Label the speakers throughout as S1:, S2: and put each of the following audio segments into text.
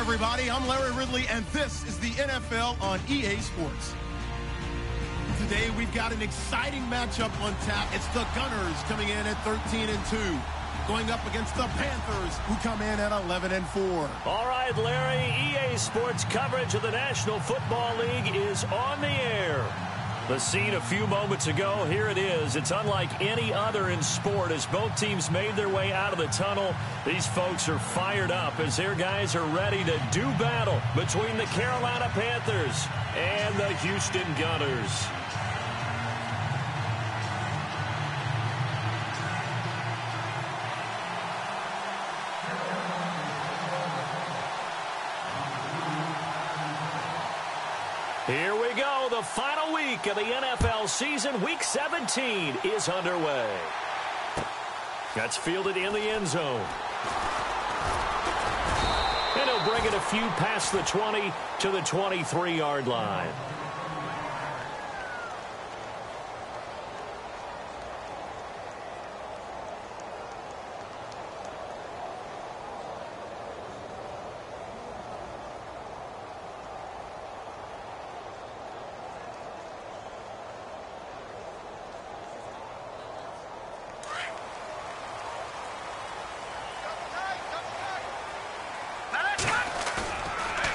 S1: everybody. I'm Larry Ridley, and this is the NFL on EA Sports. Today, we've got an exciting matchup on tap. It's the Gunners coming in at 13-2, going up against the Panthers, who come in at 11-4.
S2: All right, Larry, EA Sports coverage of the National Football League is on the air. The scene a few moments ago, here it is. It's unlike any other in sport as both teams made their way out of the tunnel. These folks are fired up as their guys are ready to do battle between the Carolina Panthers and the Houston Gunners. Here we go. The final week of the NFL season. Week 17 is underway. That's fielded in the end zone. And he'll bring it a few past the 20 to the 23-yard line.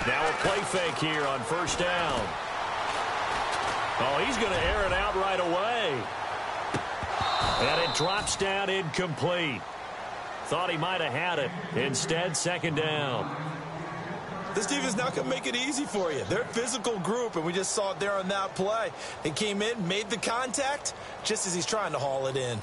S2: Now a play fake here on first down. Oh, he's going to air it out right away. And it drops down incomplete. Thought he might have had it. Instead, second down.
S3: This defense not going to make it easy for you. They're a physical group, and we just saw it there on that play. They came in, made the contact, just as he's trying to haul it in.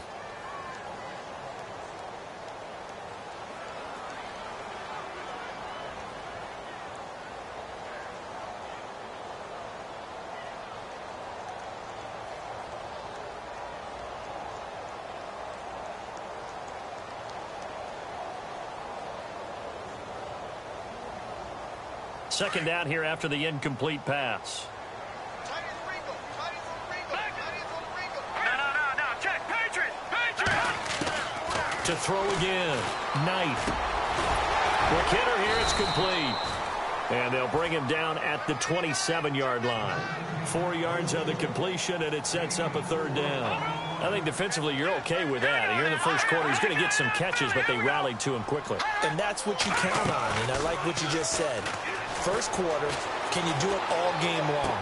S2: Second down here after the incomplete pass. To throw again. Knight. Hitter here, it's complete. And they'll bring him down at the 27-yard line. 4 yards on the completion, and it sets up a third down. I think defensively you're okay with that. Here in the first quarter, he's going to get some catches, but they rallied to him quickly.
S3: And that's what you count on, and I like what you just said. First quarter, can you do it all game long?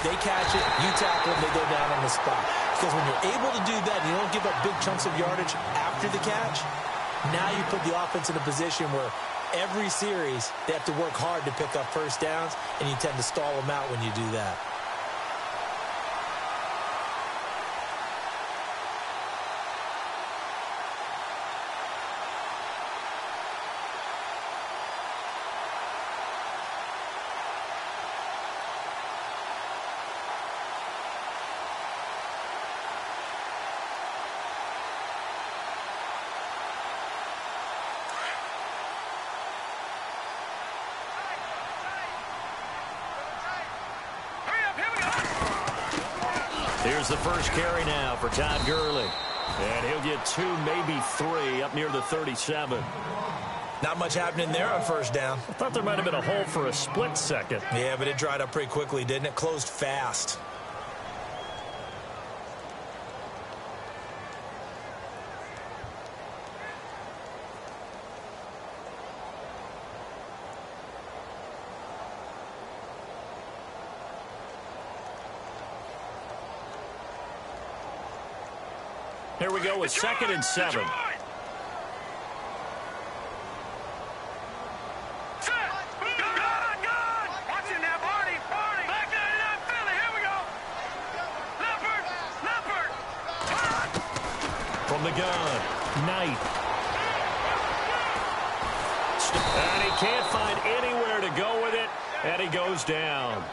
S3: They catch it, you tackle them, they go down on the spot. Because when you're able to do that, you don't give up big chunks of yardage after the catch, now you put the offense in a position where every series they have to work hard to pick up first downs, and you tend to stall them out when you do that.
S2: Here's the first carry now for Todd Gurley. And he'll get 2, maybe 3 up near the 37.
S3: Not much happening there on first down.
S2: I thought there might have been a hole for a split second.
S3: Yeah, but it dried up pretty quickly, didn't it? Closed fast.
S2: Here we go with 2nd and 7. From the gun, Knight. And he can't find anywhere to go with it, and he goes down.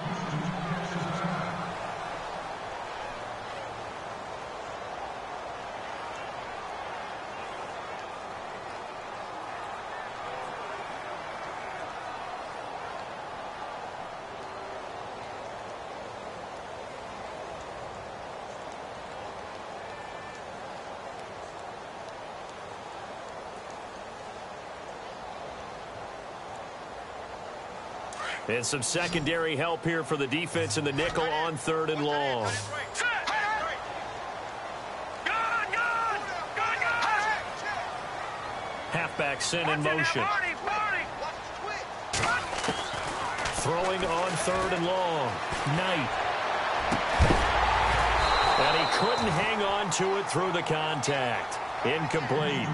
S2: And some secondary help here for the defense in the nickel on 3rd and long. Halfback sent in motion. Throwing on 3rd and long. Knight. And he couldn't hang on to it through the contact. Incomplete.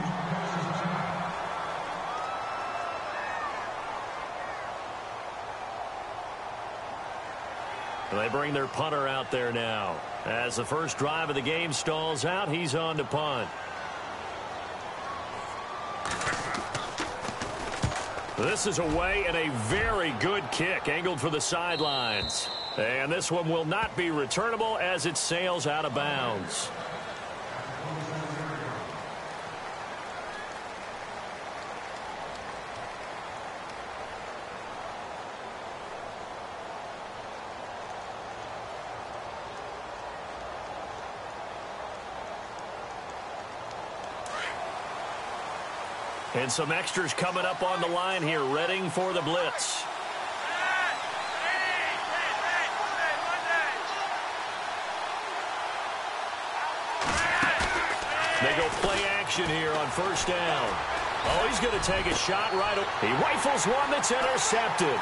S2: They bring their punter out there now. As the first drive of the game stalls out, he's on to punt. This is away and a very good kick angled for the sidelines. And this one will not be returnable as it sails out of bounds. And some extras coming up on the line here, readying for the blitz. They go play action here on 1st down. Oh, he's going to take a shot right away. He rifles one that's intercepted.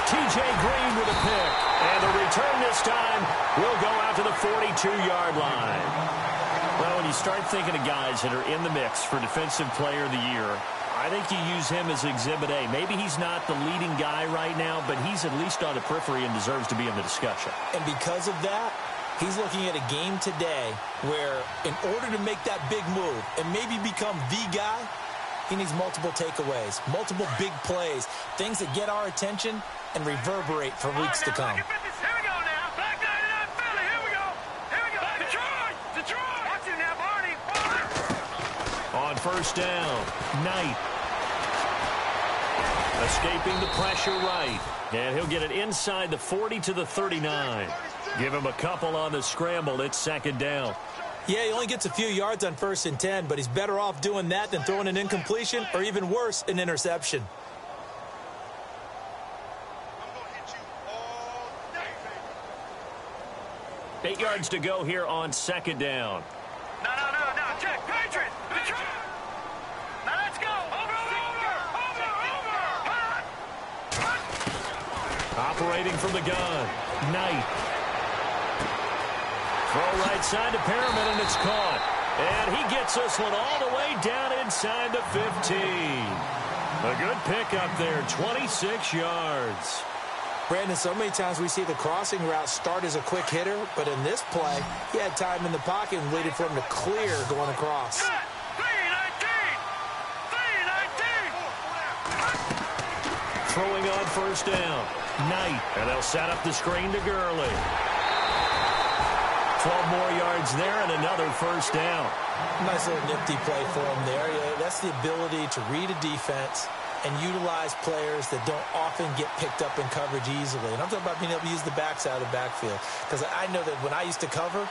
S2: T.J. Green with a pick. And the return this time will go out to the 42-yard line. Well, when you start thinking of guys that are in the mix for Defensive Player of the Year, I think you use him as Exhibit A. Maybe he's not the leading guy right now, but he's at least on the periphery and deserves to be in the discussion.
S3: And because of that, he's looking at a game today where in order to make that big move and maybe become the guy, he needs multiple takeaways, multiple big plays, things that get our attention and reverberate for weeks to come.
S2: On 1st down, Knight. Escaping the pressure right. And he'll get it inside the 40 to the 39. Give him a couple on the scramble. It's 2nd down.
S3: Yeah, he only gets a few yards on 1st and 10, but he's better off doing that than throwing an incompletion or even worse, an interception.
S2: Day. 8 yards to go here on 2nd down.
S4: No. Check. Patriots. Now let's go. Over.
S2: Operating from the gun. Knight. Throw right side to Perriman, and it's caught. And he gets this one all the way down inside the 15. A good pickup there, 26 yards.
S3: Brandon, so many times we see the crossing route start as a quick hitter, but in this play, he had time in the pocket and waited for him to clear going across.
S4: 319.
S2: Throwing on 1st down. Knight. And they'll set up the screen to Gurley. 12 more yards there and another 1st down.
S3: Nice little nifty play for him there. Yeah, that's the ability to read a defense and utilize players that don't often get picked up in coverage easily. And I'm talking about being able to use the backs out of the backfield. Because I know that when I used to cover,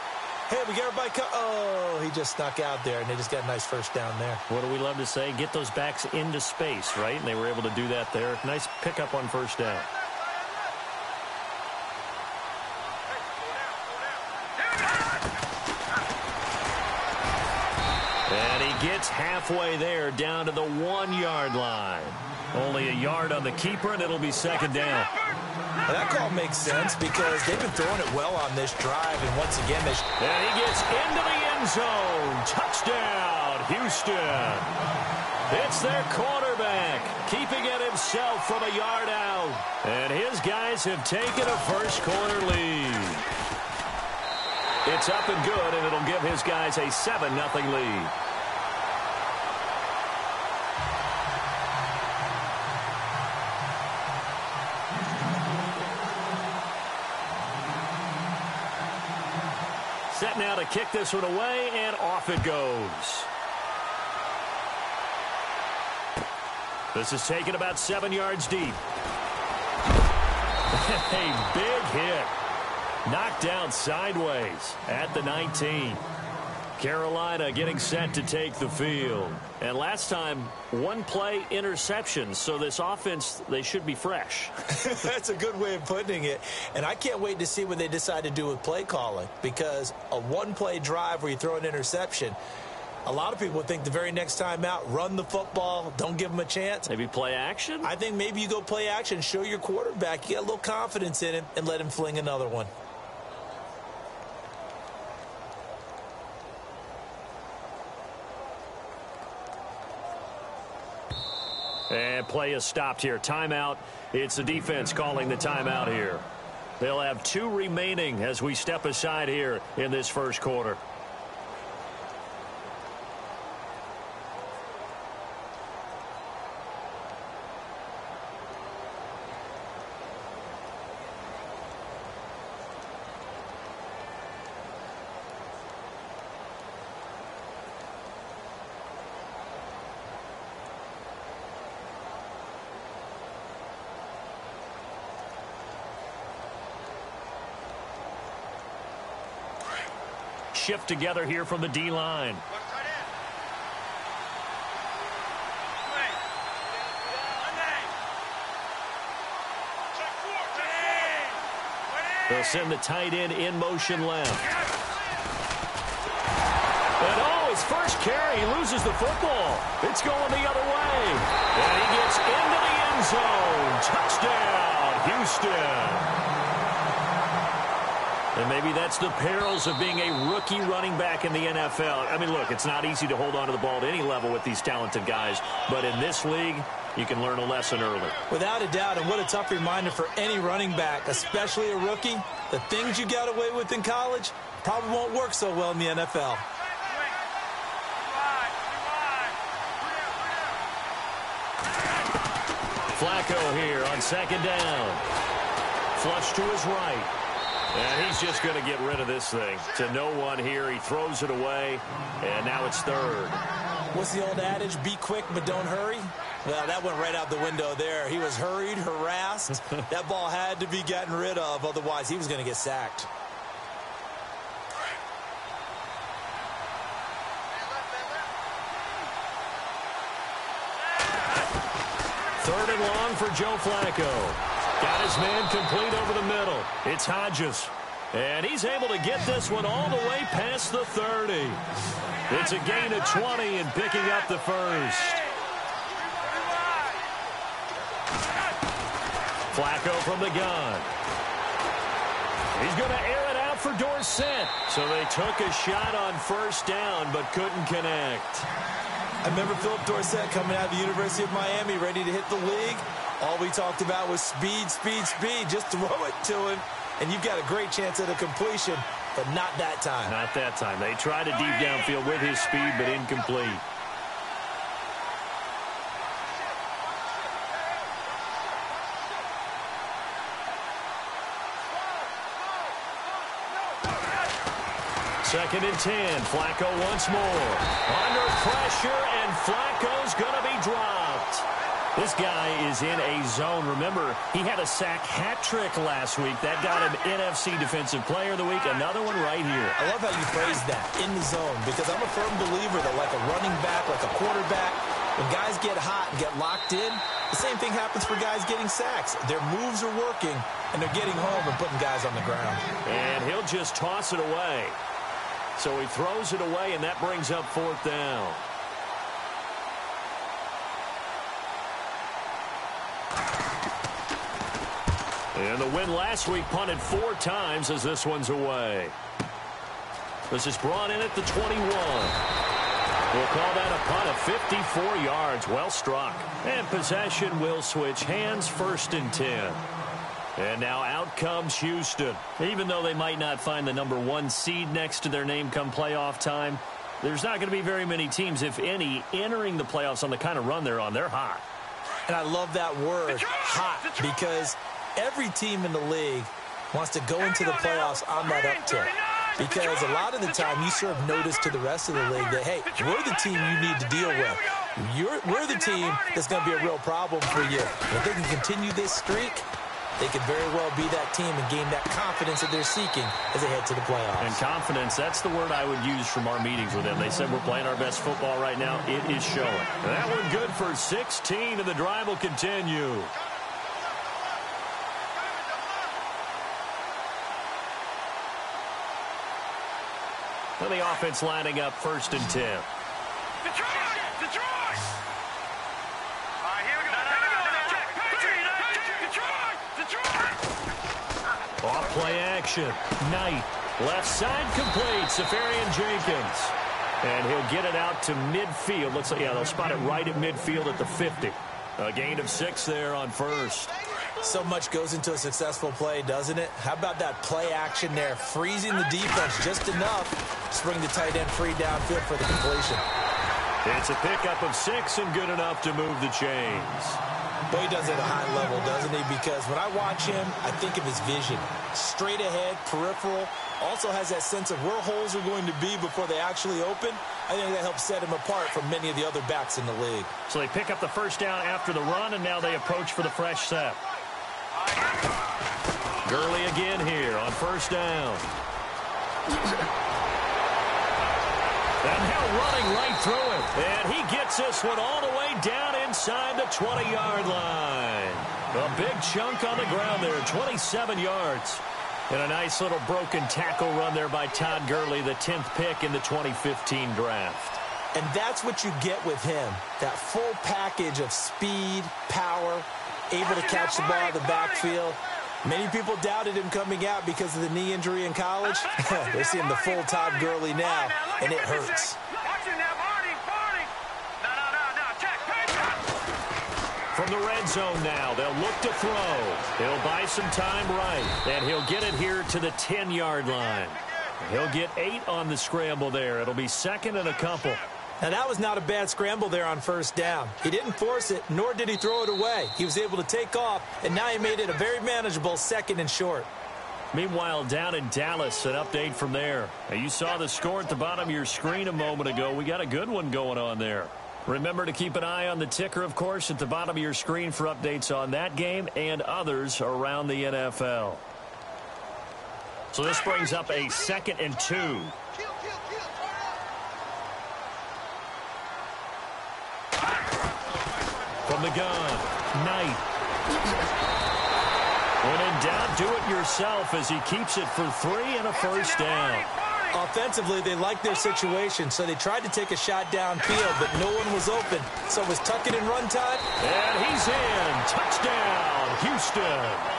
S3: hey, we got everybody oh, he just snuck out there, and they just got a nice 1st down there.
S2: What do we love to say? Get those backs into space, right? And they were able to do that there. Nice pickup on 1st down. And he gets halfway there down to the 1-yard line. Only a yard on the keeper, and it'll be 2nd down.
S3: Well, that call makes sense because they've been throwing it well on this drive, and once again,
S2: and he gets into the end zone. Touchdown, Houston. It's their quarterback, keeping it himself from a yard out. And his guys have taken a first-quarter lead. It's up and good, and it'll give his guys a 7-0 lead. Set now to kick this one away, and off it goes. This is taken about 7 yards deep. A big hit. Knocked down sideways at the 19. Carolina getting set to take the field. And last time, one play interception. So this offense, they should be fresh.
S3: That's a good way of putting it. And I can't wait to see what they decide to do with play calling. Because a one-play drive where you throw an interception, a lot of people think the very next time out, run the football, don't give them a chance.
S2: Maybe play action?
S3: I think maybe you go play action, show your quarterback, you get a little confidence in him, and let him fling another one.
S2: And play is stopped here. Timeout. It's the defense calling the timeout here. They'll have 2 remaining as we step aside here in this first quarter. Shift together here from the D-line. They'll send the tight end in motion left. And oh, his first carry, he loses the football. It's going the other way. And he gets into the end zone. Touchdown, Houston. And maybe that's the perils of being a rookie running back in the NFL. I mean, look, it's not easy to hold on to the ball at any level with these talented guys. But in this league, you can learn a lesson early. Without a doubt, and what a tough reminder for any running back, especially a rookie. The things you got away with in college probably won't work so well in the NFL. Flacco here on second down. Flush to his right. And he's just going to get rid of this thing. To no one here. He throws it away. And now it's third. What's the old adage? Be quick, but don't hurry? Well, that went right out the window there. He was hurried, harassed. That ball had to be gotten rid of. Otherwise, he was going to get sacked. Third and long for Joe Flacco. Got his man complete over the middle. It's Hodges. And he's able to get this one all the way past the 30. It's a gain of 20 and picking up the first. Flacco from the gun. He's going to air it out for Dorsett. So they took a shot on first down but couldn't connect. I remember Philip Dorsett coming out of the University of Miami ready to hit the league. All we talked about was speed, speed, speed. Just throw it to him, and you've got a great chance at a completion, but not that time. Not that time. They tried a deep downfield with his speed, but incomplete. Second and 10. Flacco once more. Under pressure, and Flacco's going to be dropped. This guy is in a zone. Remember, he had a sack hat trick last week. That got him NFC Defensive Player of the Week. Another one right here. I love how you phrase that, in the zone, because I'm a firm believer that like a running back, like a quarterback, when guys get hot and get locked in, the same thing happens for guys getting sacks. Their moves are working, and they're getting home and putting guys on the ground. And he'll just toss it away. So he throws it away, and that brings up fourth down. And the win last week punted 4 times as this one's away. This is brought in at the 21. We'll call that a punt of 54 yards. Well struck. And possession will switch hands, first and 10. And now out comes Houston. Even though they might not find the number 1 seed next to their name come playoff time, there's not going to be very many teams, if any, entering the playoffs on the kind of run they're on. They're hot. And I love that word, hot, because every team in the league wants to go into the playoffs on that uptick. Because a lot of the time you serve notice to the rest of the league that, hey, we're the team you need to deal with. We're the team that's going to be a real problem for you. If they can continue this streak,
S3: they could very well be that team and gain that confidence that they're seeking as they head to the playoffs.
S2: And confidence, that's the word I would use from our meetings with them. They said we're playing our best football right now. It is showing. That one good for 16, and the drive will continue. And the offense lining up 1st and 10.
S4: Detroit! Detroit! All right, here we go. Detroit!
S2: Off play action. Knight. Left side complete. Safarian Jenkins. And he'll get it out to midfield. Looks like, yeah, they'll spot it right at midfield at the 50. A gain of 6 there on 1st.
S3: So much goes into a successful play, doesn't it? How about that play action there? Freezing the defense just enough to bring the tight end free downfield for the completion.
S2: It's a pickup of 6 and good enough to move the chains.
S3: Boy, he does it at a high level, doesn't he? Because when I watch him, I think of his vision. Straight ahead, peripheral. Also has that sense of where holes are going to be before they actually open. I think that helps set him apart from many of the other backs in the league.
S2: So they pick up the 1st down after the run, and now they approach for the fresh set. Gurley again here on 1st down. And now running right through it. And he gets this one all the way down inside the 20-yard line. A big chunk on the ground there, 27 yards. And a nice little broken tackle run there by Todd Gurley, the 10th pick in the 2015 draft.
S3: And that's what you get with him, that full package of speed, power, able to catch the ball in the backfield. Many people doubted him coming out because of the knee injury in college. They're seeing the full Todd Gurley now, and it hurts.
S2: From the red zone now, they'll look to throw. He'll buy some time right, and he'll get it here to the 10-yard line. He'll get 8 on the scramble there. It'll be 2nd and a couple.
S3: Now, that was not a bad scramble there on 1st down. He didn't force it, nor did he throw it away. He was able to take off, and now he made it a very manageable 2nd and short.
S2: Meanwhile, down in Dallas, an update from there. Now, you saw the score at the bottom of your screen a moment ago. We got a good one going on there. Remember to keep an eye on the ticker, of course, at the bottom of your screen for updates on that game and others around the NFL. So this brings up a 2nd and 2. From the gun, Knight. When in doubt, do it yourself as he keeps it for 3 and a 1st down.
S3: Offensively, they liked their situation, so they tried to take a shot downfield, but no one was open. So it was tuck it and run time.
S2: And he's in. Touchdown, Houston.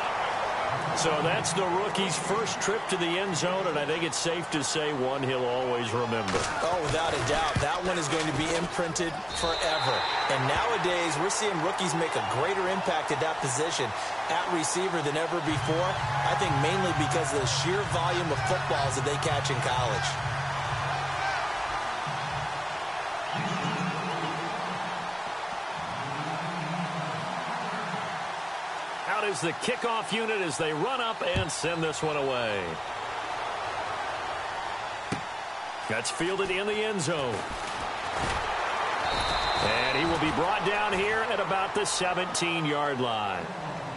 S2: So that's the rookie's first trip to the end zone, and I think it's safe to say one he'll always remember.
S3: Oh, without a doubt. That one is going to be imprinted forever. And nowadays, we're seeing rookies make a greater impact at that position at receiver than ever before. I think mainly because of the sheer volume of footballs that they catch in college.
S2: Out is the kickoff unit as they run up and send this one away. That's fielded in the end zone. And he will be brought down here at about the 17-yard line.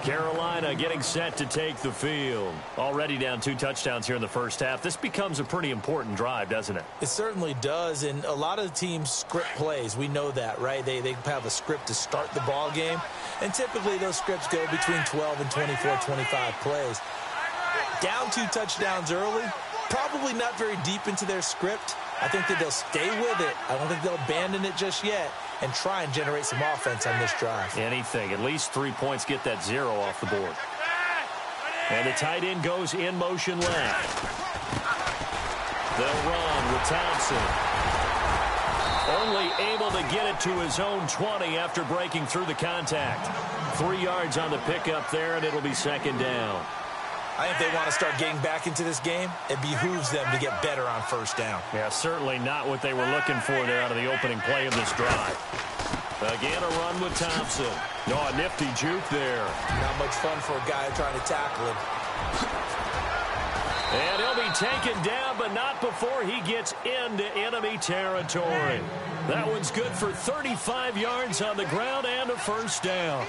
S2: Carolina getting set to take the field. Already down 2 touchdowns here in the first half. This becomes a pretty important drive, doesn't it?
S3: It certainly does, and a lot of teams script plays. We know that, right? They have a script to start the ball game, and typically those scripts go between 12 and 24, 25 plays. Down 2 touchdowns early, probably not very deep into their script. I think that they'll stay with it. I don't think they'll abandon it just yet and try and generate some offense on this drive.
S2: Anything. At least 3 points, get that 0 off the board. And the tight end goes in motion left. They'll run with Thompson. Only able to get it to his own 20 after breaking through the contact. 3 yards on the pickup there, and it'll be 2nd down.
S3: I think they want to start getting back into this game. It behooves them to get better on 1st down.
S2: Yeah, certainly not what they were looking for there out of the opening play of this drive. Again, a run with Thompson. No, a nifty juke there.
S3: Not much fun for a guy trying to tackle him.
S2: And he'll be taken down, but not before he gets into enemy territory. That one's good for 35 yards on the ground and a 1st down.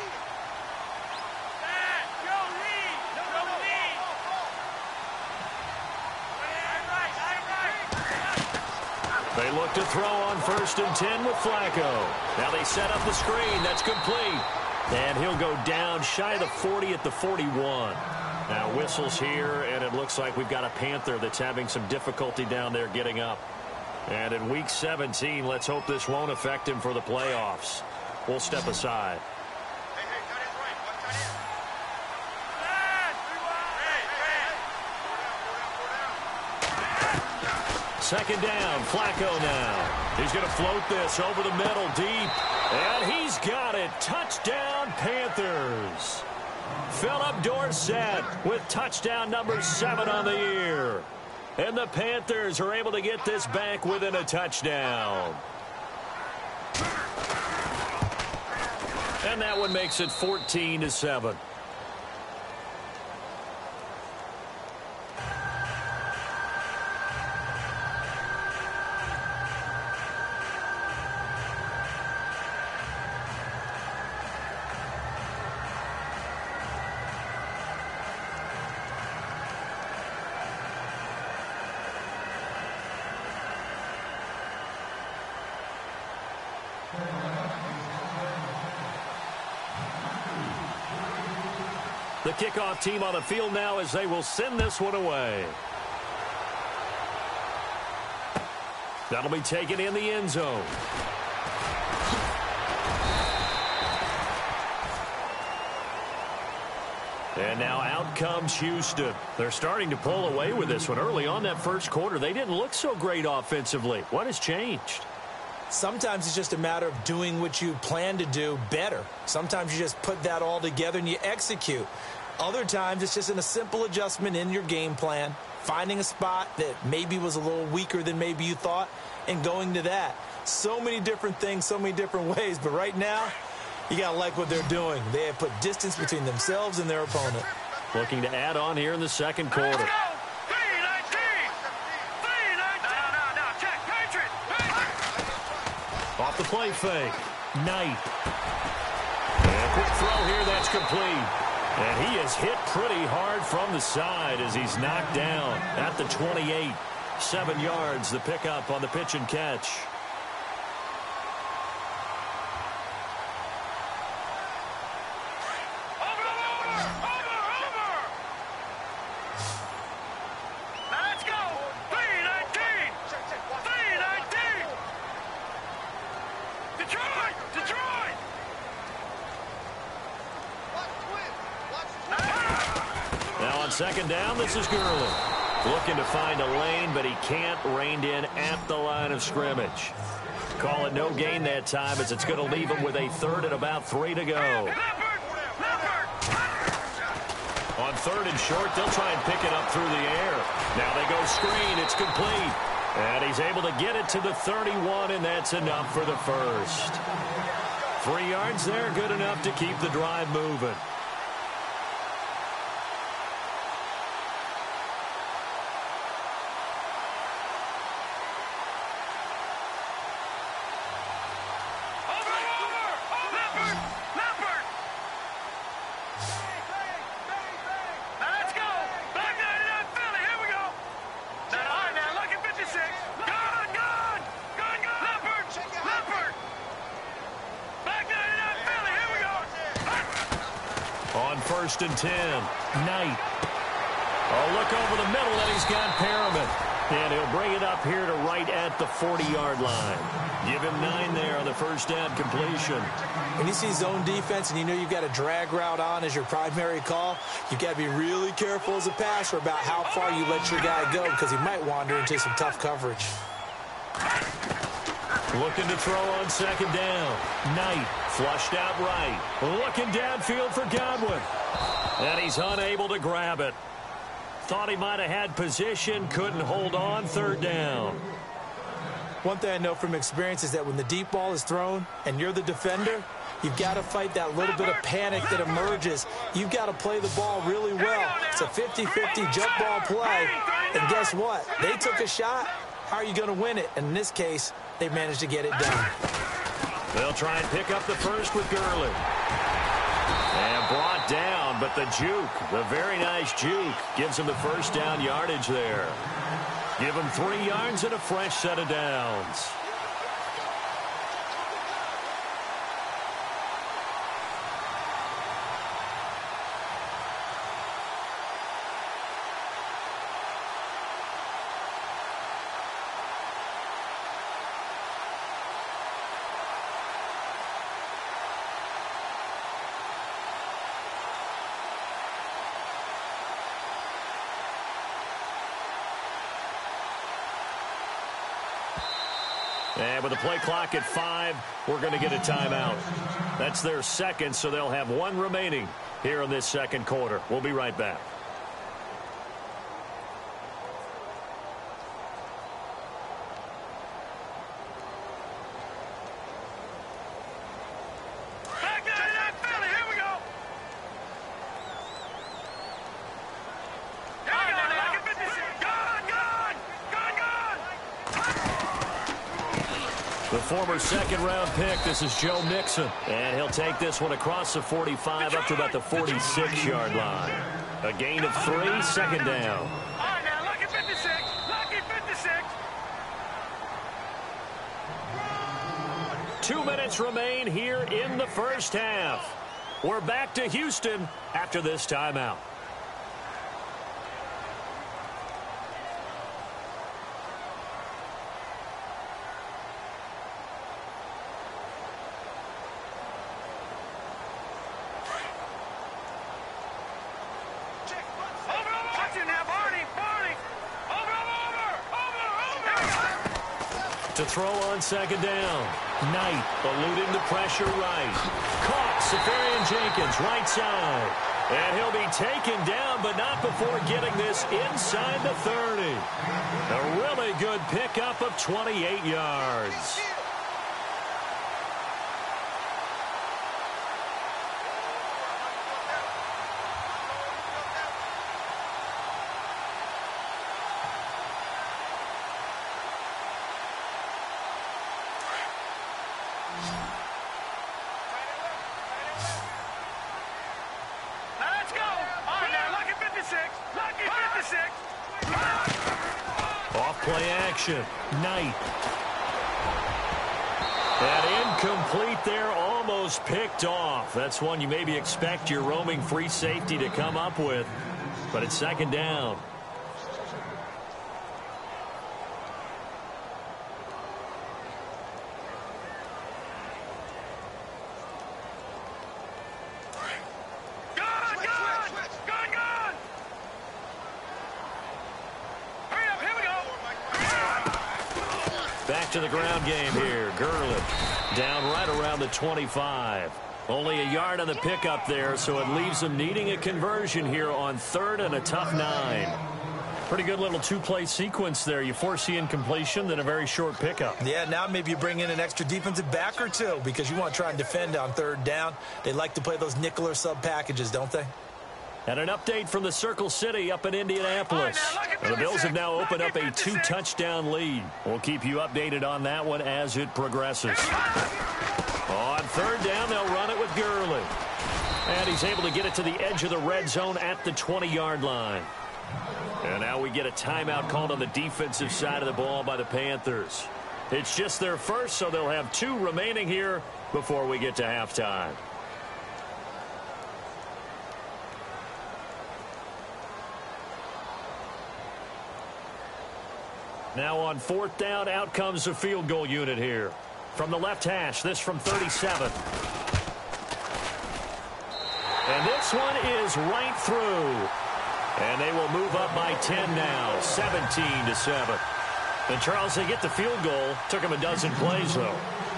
S2: They look to throw on 1st and 10 with Flacco. Now they set up the screen. That's complete. And he'll go down shy of the 40 at the 41. Now whistles here, and it looks like we've got a Panther that's having some difficulty down there getting up. And in Week 17, let's hope this won't affect him for the playoffs. We'll step aside. Second down, Flacco now. He's going to float this over the middle deep. And he's got it. Touchdown, Panthers. Philip Dorsett with touchdown number 7 on the year. And the Panthers are able to get this back within a touchdown. And that one makes it 14-7. The kickoff team on the field now as they will send this one away. That'll be taken in the end zone. And now out comes Houston. They're starting to pull away with this one. Early on that first quarter, they didn't look so great offensively. What has changed?
S3: Sometimes it's just a matter of doing what you plan to do better. Sometimes you just put that all together and you execute. Other times it's just a simple adjustment in your game plan, finding a spot that maybe was a little weaker than maybe you thought, and going to that. So many different things, so many different ways, but right now, you got to like what they're doing. They have put distance between themselves and their opponent.
S2: Looking to add on here in the second quarter. Off the play fake. Knight. And a quick throw here, that's complete. And he is hit pretty hard from the side as he's knocked down at the 28. 7 yards, the pickup on the pitch and catch. Second down, this is Gurley. Looking to find a lane, but he can't. Reined in at the line of scrimmage. Call it no gain that time as it's going to leave him with a third and about 3 to go. On 3rd and short, they'll try and pick it up through the air. Now they go screen. It's complete. And he's able to get it to the 31, and that's enough for the first. 3 yards there, good enough to keep the drive moving. On 1st and 10, Knight. Oh, look over the middle, and he's got Perriman. And he'll bring it up here to right at the 40-yard line. Give him 9 there on the first down completion.
S3: When you see zone defense and you know you've got a drag route on as your primary call, you've got to be really careful as a passer about how far you let your guy go because he might wander into some tough coverage.
S2: Looking to throw on second down. Knight flushed out right. Looking downfield for Godwin. And he's unable to grab it. Thought he might have had position, couldn't hold on. 3rd down.
S3: One thing I know from experience is that when the deep ball is thrown and you're the defender, you've got to fight that little bit of panic that emerges. You've got to play the ball really well. It's a 50-50 jump ball play. And guess what? They took a shot. How are you going to win it? And in this case, they managed to get it done.
S2: They'll try and pick up the first with Gurley. And brought down, but the juke, the very nice juke, gives him the first down yardage there. Give him 3 yards and a fresh set of downs. And with the play clock at 5, we're going to get a timeout. That's their second, so they'll have 1 remaining here in this second quarter. We'll be right back. The former second-round pick, this is Joe Mixon. And he'll take this one across the 45 up to about the 46-yard line. A gain of 3, second down.
S4: All right, now, lucky 56. Lucky 56.
S2: 2 minutes remain here in the first half. We're back to Houston after this timeout. To throw on second down. Knight eluding the pressure right. Caught Safarian Jenkins right side. And he'll be taken down, but not before getting this inside the 30. A really good pickup of 28 yards. Play action. Knight. And incomplete there, almost picked off. That's one you maybe expect your roaming free safety to come up with. But it's second down. Back to the ground game here. Gurley down right around the 25. Only a yard on the pickup there, so it leaves them needing a conversion here on 3rd and a tough 9. Pretty good little 2-play sequence there. You foresee incompletion, then a very short pickup.
S3: Yeah, now maybe you bring in an extra defensive back or 2 because you want to try and defend on 3rd down. They like to play those nickel or sub packages, don't they?
S2: And an update from the Circle City up in Indianapolis. The Bills have now opened up a 2-touchdown lead. We'll keep you updated on that one as it progresses. On 3rd down, they'll run it with Gurley. And he's able to get it to the edge of the red zone at the 20-yard line. And now we get a timeout called on the defensive side of the ball by the Panthers. It's just their first, so they'll have 2 remaining here before we get to halftime. Now on 4th down, out comes the field goal unit here. From the left hash, this from 37. And this one is right through. And they will move up by 10 now, 17-7. And Charles, they get the field goal. Took them a dozen plays, though.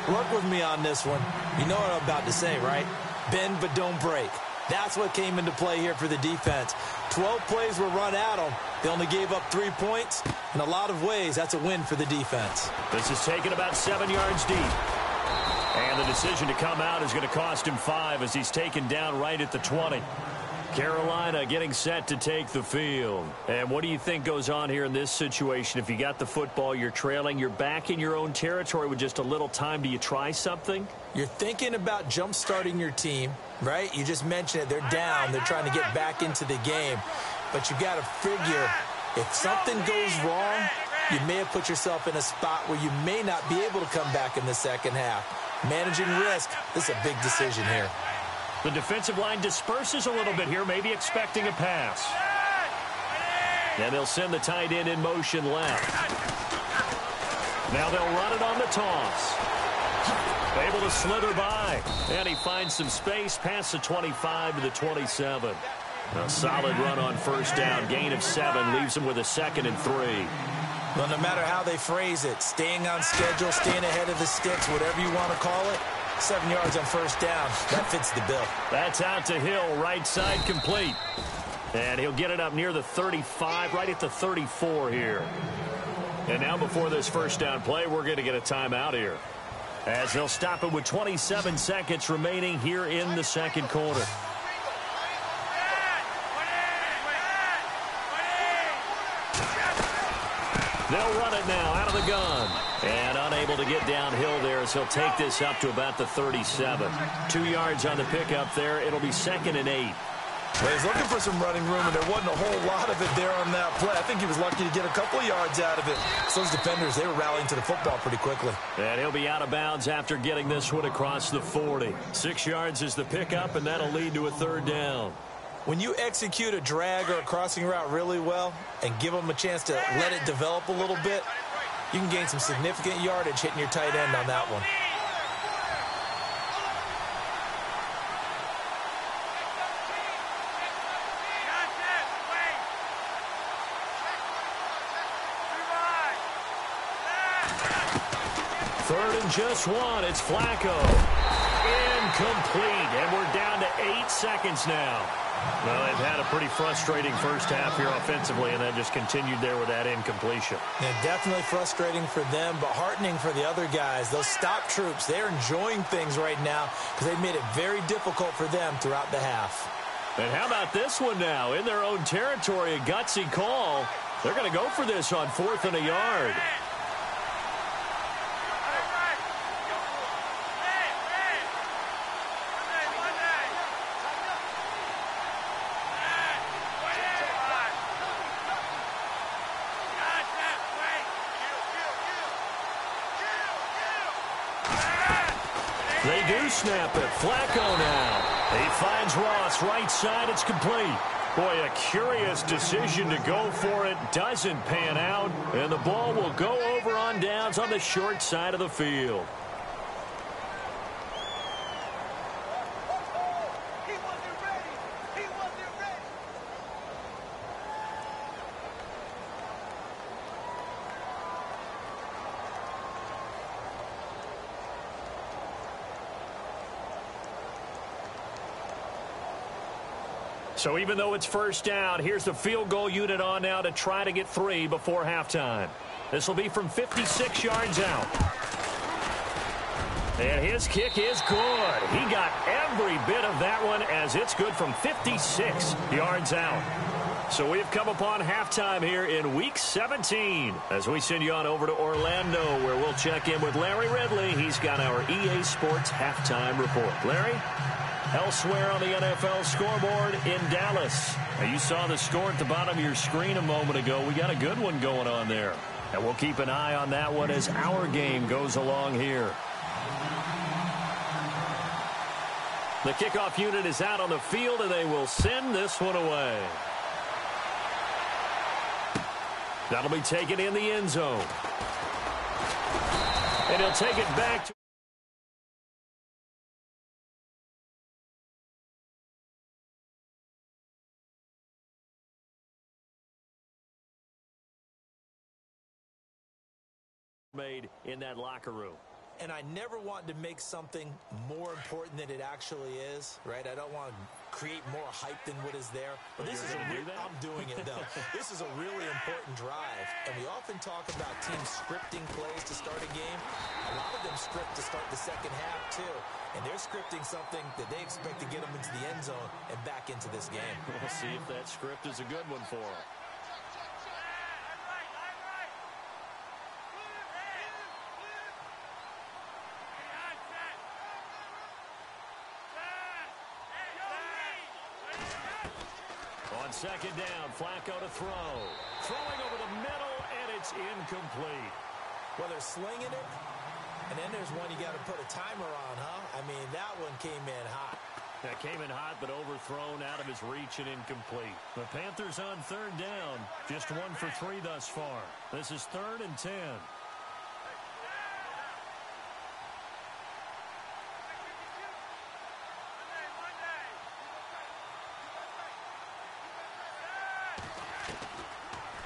S3: Work with me on this one. You know what I'm about to say, right? Bend but don't break. That's what came into play here for the defense. 12 plays were run at them. They only gave up 3 points. In a lot of ways, that's a win for the defense.
S2: This is taken about 7 yards deep. And the decision to come out is going to cost him 5 as he's taken down right at the 20. Carolina getting set to take the field. And what do you think goes on here in this situation? If you got the football, you're trailing, you're back in your own territory with just a little time. Do you try something?
S3: You're thinking about jump-starting your team, right? You just mentioned it. They're down. They're trying to get back into the game. But you got to figure if something goes wrong, you may have put yourself in a spot where you may not be able to come back in the second half. Managing risk, this is a big decision here.
S2: The defensive line disperses a little bit here, maybe expecting a pass. And they'll send the tight end in motion left. Now they'll run it on the toss. Able to slither by. And he finds some space past the 25 to the 27. A solid run on first down. Gain of 7 leaves him with a 2nd and 3.
S3: Well, no matter how they phrase it, staying on schedule, staying ahead of the sticks, whatever you want to call it, 7 yards on first down. That fits the bill.
S2: That's out to Hill, right side complete. And he'll get it up near the 35, right at the 34 here. And now before this first down play, we're going to get a timeout here, as they'll stop it with 27 seconds remaining here in the second quarter. They'll run it now out of the gun. And unable to get downhill there as he'll take this up to about the 37. 2 yards on the pickup there. It'll be 2nd and 8.
S3: Well, he's looking for some running room, and there wasn't a whole lot of it there on that play. I think he was lucky to get a couple of yards out of it. So those defenders, they were rallying to the football pretty quickly.
S2: And he'll be out of bounds after getting this one across the 40. 6 yards is the pickup, and that'll lead to a 3rd down.
S3: When you execute a drag or a crossing route really well and give them a chance to let it develop a little bit, you can gain some significant yardage hitting your tight end on that one.
S2: Third and just 1. It's Flacco. Incomplete. And we're down to 8 seconds now. Well, they've had a pretty frustrating first half here offensively, and then just continued there with that incompletion.
S3: Yeah, definitely frustrating for them, but heartening for the other guys. Those stop troops, they're enjoying things right now because they've made it very difficult for them throughout the half.
S2: And how about this one now? In their own territory, a gutsy call. They're going to go for this on 4th and a yard. They do snap it. Flacco now. He finds Ross right side. It's complete. Boy, a curious decision to go for it. Doesn't pan out. And the ball will go over on downs on the short side of the field. So even though it's first down, here's the field goal unit on now to try to get 3 before halftime. This will be from 56 yards out. And his kick is good. He got every bit of that one as it's good from 56 yards out. So we've come upon halftime here in Week 17 as we send you on over to Orlando, where we'll check in with Larry Ridley. He's got our EA Sports halftime report. Larry? Elsewhere on the NFL scoreboard in Dallas. Now, you saw the score at the bottom of your screen a moment ago. We got a good one going on there. And we'll keep an eye on that one as our game goes along here. The kickoff unit is out on the field, and they will send this one away. That'll be taken in the end zone. And he'll take it back to made in that locker room.
S3: And I never want to make something more important than it actually is, right? I don't want to create more hype than what is there. But this is I'm doing it, though. This is a really important drive. And we often talk about teams scripting plays to start a game. A lot of them script to start the second half, too. And they're scripting something that they expect to get them into the end zone and back into this game.
S2: We'll see if that script is a good one for them. On second down, Flacco to throw. Throwing over the middle, and it's incomplete.
S3: Well, they're slinging it, and then there's one you got to put a timer on, huh? I mean, that one came in hot.
S2: That came in hot, but overthrown out of his reach and incomplete. The Panthers on third down. Just 1 for 3 thus far. This is 3rd and 10.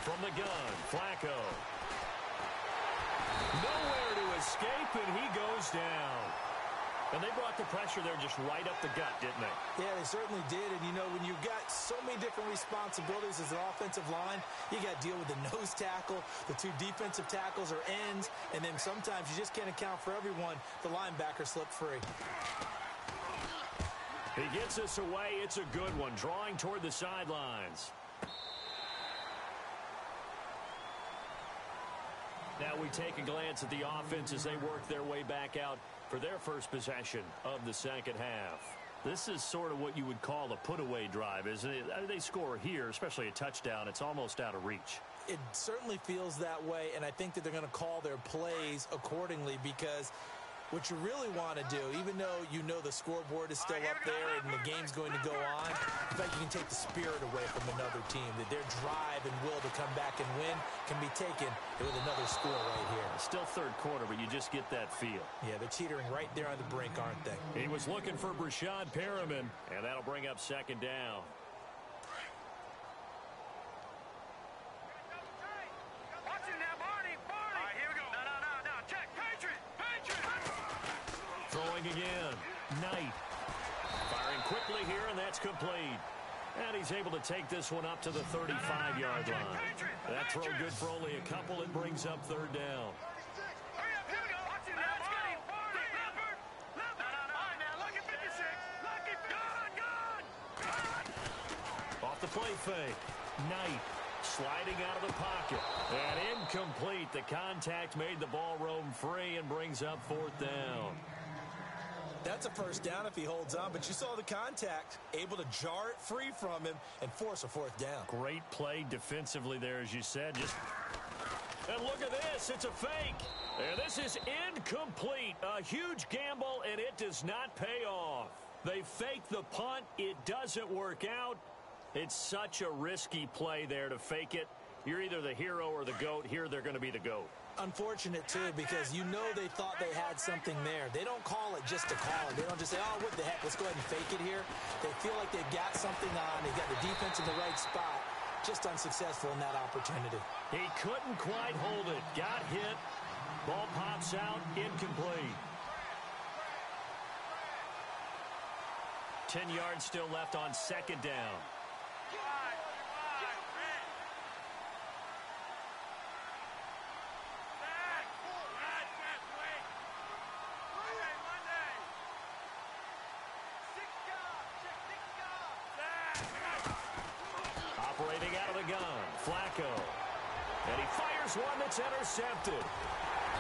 S2: From the gun, Flacco. Nowhere to escape, and he goes down. And they brought the pressure there just right up the gut, didn't they?
S3: Yeah, they certainly did. And, you know, when you've got so many different responsibilities as an offensive line, you got to deal with the nose tackle, the 2 defensive tackles or ends, and then sometimes you just can't account for everyone. The linebacker slipped free.
S2: He gets us away. It's a good one, drawing toward the sidelines. Now we take a glance at the offense as they work their way back out for their first possession of the second half. This is sort of what you would call a put-away drive, isn't it? I mean, they score here, especially a touchdown. It's almost out of reach.
S3: It certainly feels that way, and I think that they're going to call their plays accordingly because what you really want to do, even though you know the scoreboard is still up there and the game's going to go on, in fact, you can take the spirit away from another team, that their drive and will to come back and win can be taken with another score right here.
S2: Still third quarter, but you just get that feel.
S3: Yeah, they're teetering right there on the brink, aren't they?
S2: He was looking for Brashad Perriman, and that'll bring up second down. Throwing again. Knight. Firing quickly here, and that's complete. And he's able to take this one up to the 35-yard line. That throw good for only a couple. It brings up third down. Off the play fake. Knight sliding out of the pocket. And incomplete. The contact made the ball roam free and brings up 4th down.
S3: That's a first down if he holds on, but you saw the contact, able to jar it free from him and force a 4th down.
S2: Great play defensively there, as you said. And look at this. It's a fake. And this is incomplete. A huge gamble, and it does not pay off. They fake the punt. It doesn't work out. It's such a risky play there to fake it. You're either the hero or the GOAT. Here they're going to be the GOAT.
S3: Unfortunate, too, because you know they thought they had something there. They don't call it just to call it. They don't just say, oh, what the heck, let's go ahead and fake it here. They feel like they've got something on. They've got the defense in the right spot. Just unsuccessful in that opportunity.
S2: He couldn't quite hold it. Got hit. Ball pops out. Incomplete. 10 yards still left on second down. Operating out of the gun, Flacco. And he fires one that's intercepted.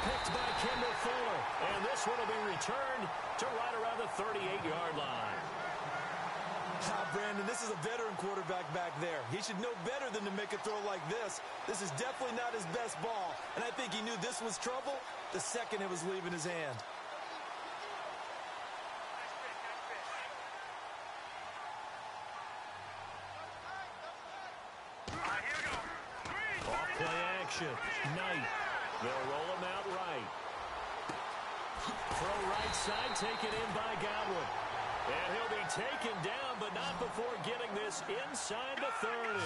S2: Picked by Kendall Fuller. And this one will be returned to right around the 38-yard line.
S3: Brandon, this is a veteran quarterback back there. He should know better than to make a throw like this. This is definitely not his best ball. And I think he knew this was trouble the second it was leaving his hand.
S2: Knight. They'll roll him out right. Throw right side, taken in by Godwin. And he'll be taken down, but not before getting this inside the 30.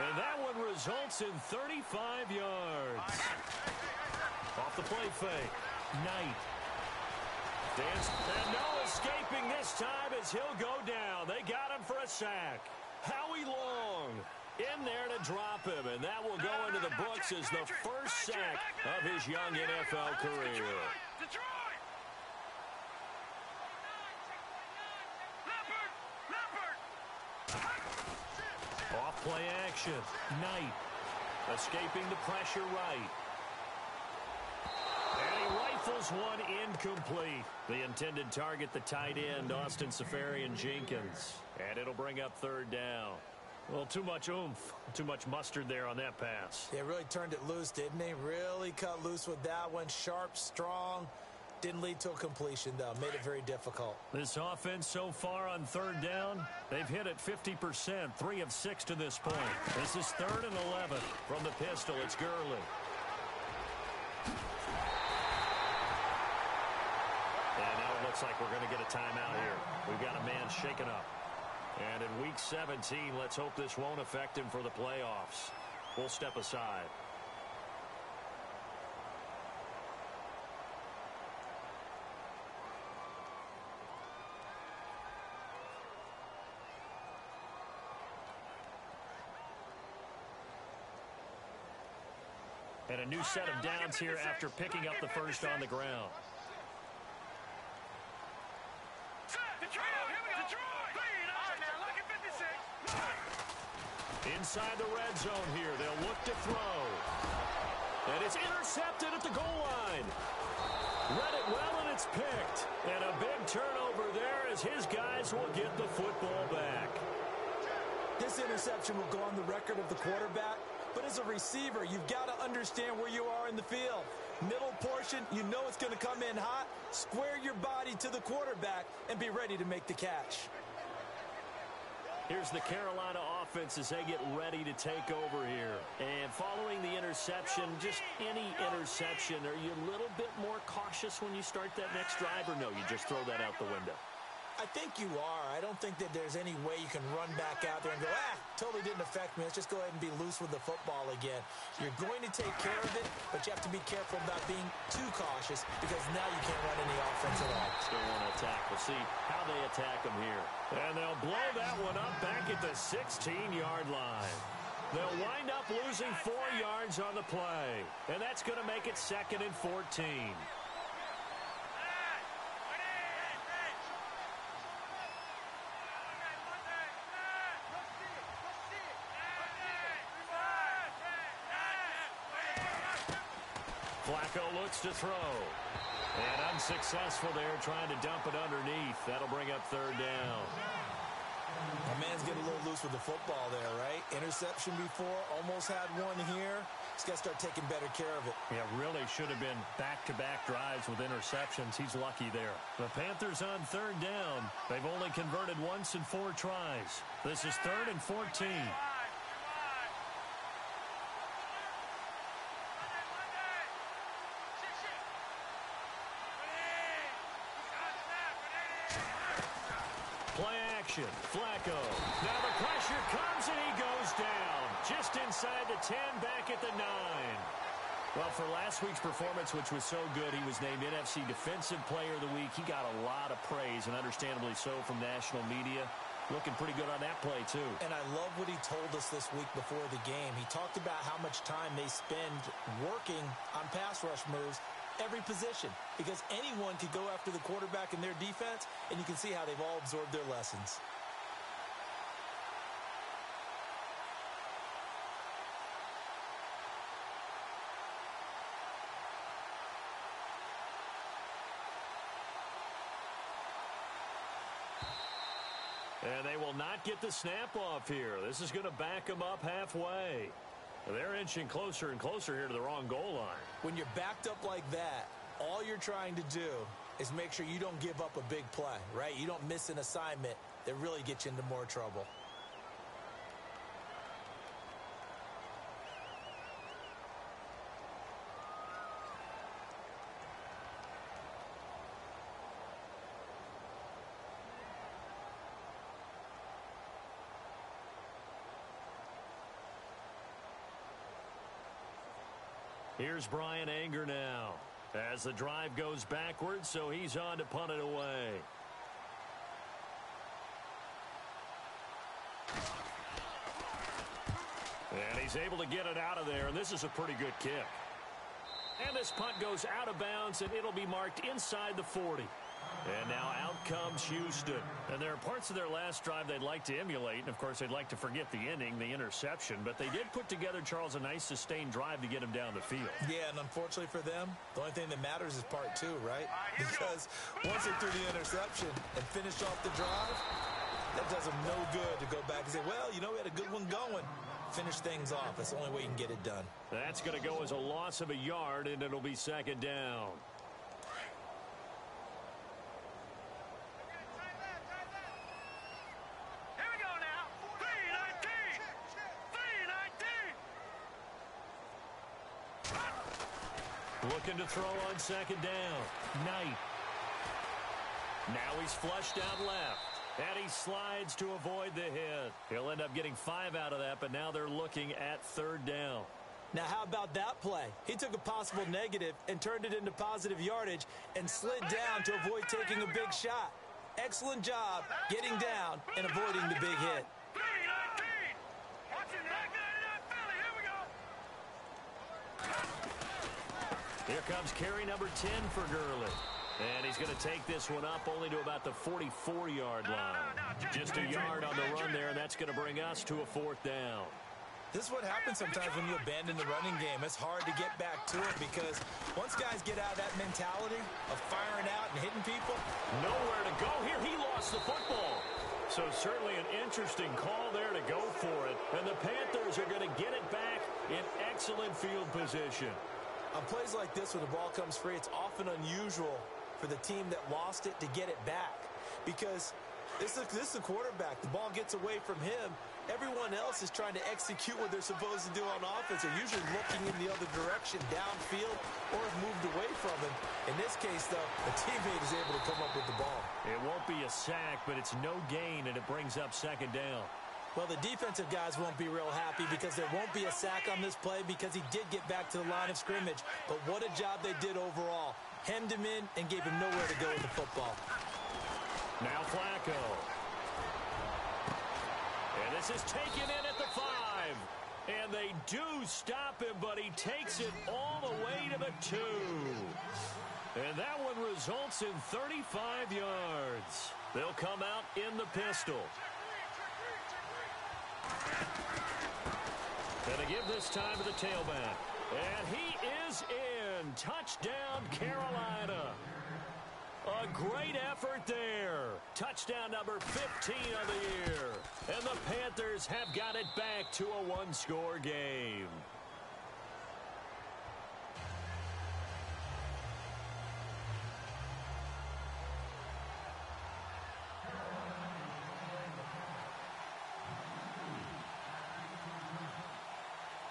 S2: And that one results in 35 yards. Off the play fake. Knight. And no escaping this time as he'll go down. They got him for a sack. Howie Long in there to drop him, and that will go into the books as the first sack of his young NFL career. Off play action. Knight escaping the pressure right. And he rifles one incomplete. The intended target, the tight end, Austin Seferian-Jenkins. And it'll bring up third down. Well, too much oomph, too much mustard there on that pass.
S3: They really turned it loose, didn't they? Really cut loose with that one. Sharp, strong. Didn't lead to a completion, though. Made it very difficult.
S2: This offense so far on third down, they've hit it 50%, 3 of 6 to this point. This is 3rd and 11 from the pistol. It's Gurley. And now it looks like we're going to get a timeout here. We've got a man shaken up. And in Week 17, let's hope this won't affect him for the playoffs. We'll step aside. And a new set of downs here after picking up the first on the ground. Inside the red zone here, they'll look to throw. And it's intercepted at the goal line. Read it well, and it's picked. And a big turnover there as his guys will get the football back.
S3: This interception will go on the record of the quarterback, but as a receiver, you've got to understand where you are in the field. Middle portion, you know it's going to come in hot. Square your body to the quarterback and be ready to make the catch.
S2: Here's the Carolina offense as they get ready to take over here. And following the interception, just any interception, are you a little bit more cautious when you start that next drive, or no, you just throw that out the window?
S3: I think you are. I don't think that there's any way you can run back out there and go, totally didn't affect me. Let's just go ahead and be loose with the football again. You're going to take care of it, but you have to be careful about being too cautious because now you can't run any offense at all.
S2: Still want to attack. We'll see how they attack them here. And they'll blow that one up back at the 16-yard line. They'll wind up losing 4 yards on the play. And that's going to make it 2nd and 14. Flacco looks to throw. And unsuccessful there, trying to dump it underneath. That'll bring up 3rd down.
S3: My man's getting a little loose with the football there, right? Interception before, almost had one here. He's got to start taking better care of it.
S2: Yeah, really should have been back-to-back drives with interceptions. He's lucky there. The Panthers on 3rd down. They've only converted once in 4 tries. This is 3rd and 14. Play action. Flacco. Now the pressure comes and he goes down. Just inside the 10, back at the 9. Well, for last week's performance, which was so good, he was named NFC Defensive Player of the Week. He got a lot of praise, and understandably so, from national media. Looking pretty good on that play, too.
S3: And I love what he told us this week before the game. He talked about how much time they spend working on pass rush moves, every position, because anyone could go after the quarterback in their defense, and you can see how they've all absorbed their lessons.
S2: And they will not get the snap off here. This is going to back them up halfway. They're inching closer and closer here to the wrong goal line.
S3: When you're backed up like that, all you're trying to do is make sure you don't give up a big play, right? You don't miss an assignment that really gets you into more trouble.
S2: Here's Brian Anger now as the drive goes backwards, so he's on to punt it away. And he's able to get it out of there, and this is a pretty good kick. And this punt goes out of bounds, and it'll be marked inside the 40. And now out comes Houston. And there are parts of their last drive they'd like to emulate. And, of course, they'd like to forget the ending, the interception. But they did put together, Charles, a nice sustained drive to get him down the field.
S3: Yeah, and unfortunately for them, the only thing that matters is part 2, right? Because once they threw the interception and finished off the drive, That does them no good to go back and say, well, you know, we had a good one going. Finish things off. That's the only way you can get it done.
S2: That's going to go as a loss of a yard, and it'll be second down.
S4: Here we go now. 3-19. 3-19.
S2: Looking to throw on second down. Knight. Now he's flushed out left. And he slides to avoid the hit. He'll end up getting 5 out of that, but now they're looking at third down.
S3: Now, how about that play? He took a possible negative and turned it into positive yardage and slid down to avoid taking a big shot. Excellent job getting down and avoiding the big hit.
S4: 3-19. Watching that guy in that belly. Here we go.
S2: Here comes carry number 10 for Gurley. And he's going to take this one up only to about the 44-yard line. Just a yard on the run there, and that's going to bring us to a fourth down.
S3: This is what happens sometimes when you abandon the running game. It's hard to get back to it because once guys get out of that mentality of firing out and hitting people.
S2: Nowhere to go here. He lost the football. So certainly an interesting call there to go for it. And the Panthers are going to get it back in excellent field position.
S3: On plays like this where the ball comes free, it's often unusual for the team that lost it to get it back because this is the quarterback. The ball gets away from him. Everyone else is trying to execute what they're supposed to do on offense. They're usually looking in the other direction, downfield, or have moved away from him. In this case, though, a teammate is able to come up with the ball.
S2: It won't be a sack, but it's no gain, and it brings up second down.
S3: Well, the defensive guys won't be real happy because there won't be a sack on this play because he did get back to the line of scrimmage. But what a job they did overall. Hemmed him in and gave him nowhere to go in the football.
S2: Now Flacco. And this is taken in at the 5. And they do stop him, but he takes it all the way to the 2. And that one results in 35 yards. They'll come out in the pistol. And they give this time to the tailback. And he is in. Touchdown, Carolina. A great effort there. Touchdown number 15 of the year. And the Panthers have got it back to a one-score game.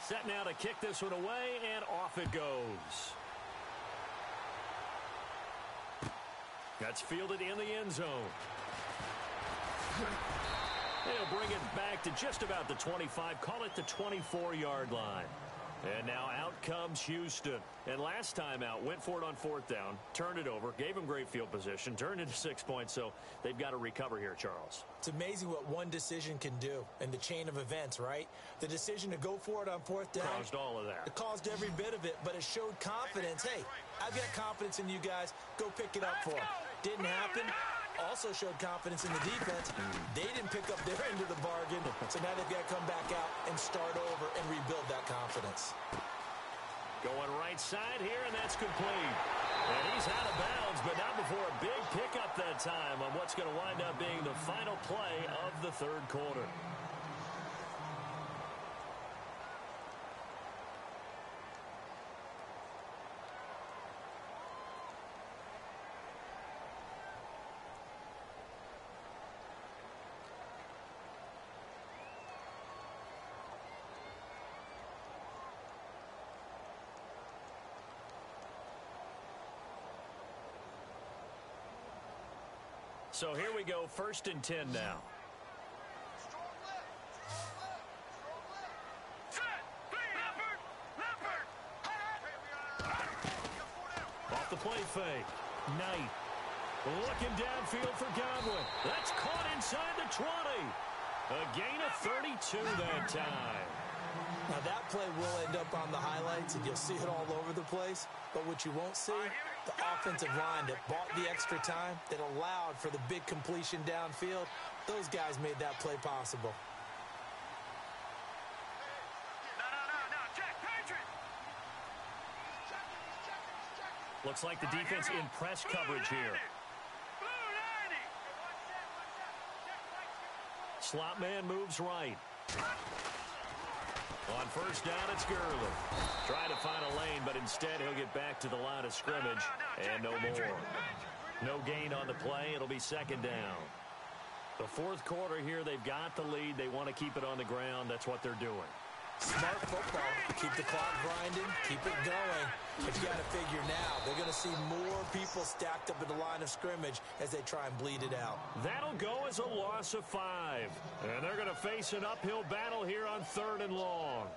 S2: Set now to kick this one away, and off it goes. That's fielded in the end zone. They'll bring it back to just about the 25, call it the 24-yard line. And now out comes Houston. And last time out, went for it on fourth down, turned it over, gave him great field position, turned into 6 points, so they've got to recover here, Charles.
S3: It's amazing what one decision can do in the chain of events, right? The decision to go for it on fourth down.
S2: Caused all of that.
S3: It caused every bit of it, but it showed confidence. Hey, I've got confidence in you guys. Go pick it up for them. Didn't happen. Also showed confidence in the defense. They didn't pick up their end of the bargain, so now they've got to come back out and start over and rebuild that confidence.
S2: Going right side here, and that's complete. And he's out of bounds, but not before a big pickup that time on what's going to wind up being the final play of the third quarter. So here we go, 1st and 10 now. Off the play fake. Knight looking downfield for Godwin. That's caught inside the 20. A gain of 32 that time.
S3: Now that play will end up on the highlights, and you'll see it all over the place. But what you won't see, the offensive line that bought the extra time, that allowed for the big completion downfield, those guys made that play possible.
S2: Looks like the defense in press coverage here. Slot man moves right. On first down, it's Gurley. Trying to find a lane, but instead he'll get back to the line of scrimmage, and no more. No gain on the play. It'll be second down. The fourth quarter here, they've got the lead. They want to keep it on the ground. That's what they're doing.
S3: Smart football. Keep the clock grinding. Keep it going. But you got to figure now, they're going to see more people stacked up at the line of scrimmage as they try and bleed it out.
S2: That'll go as a loss of 5. And they're going to face an uphill battle here on 3rd and long.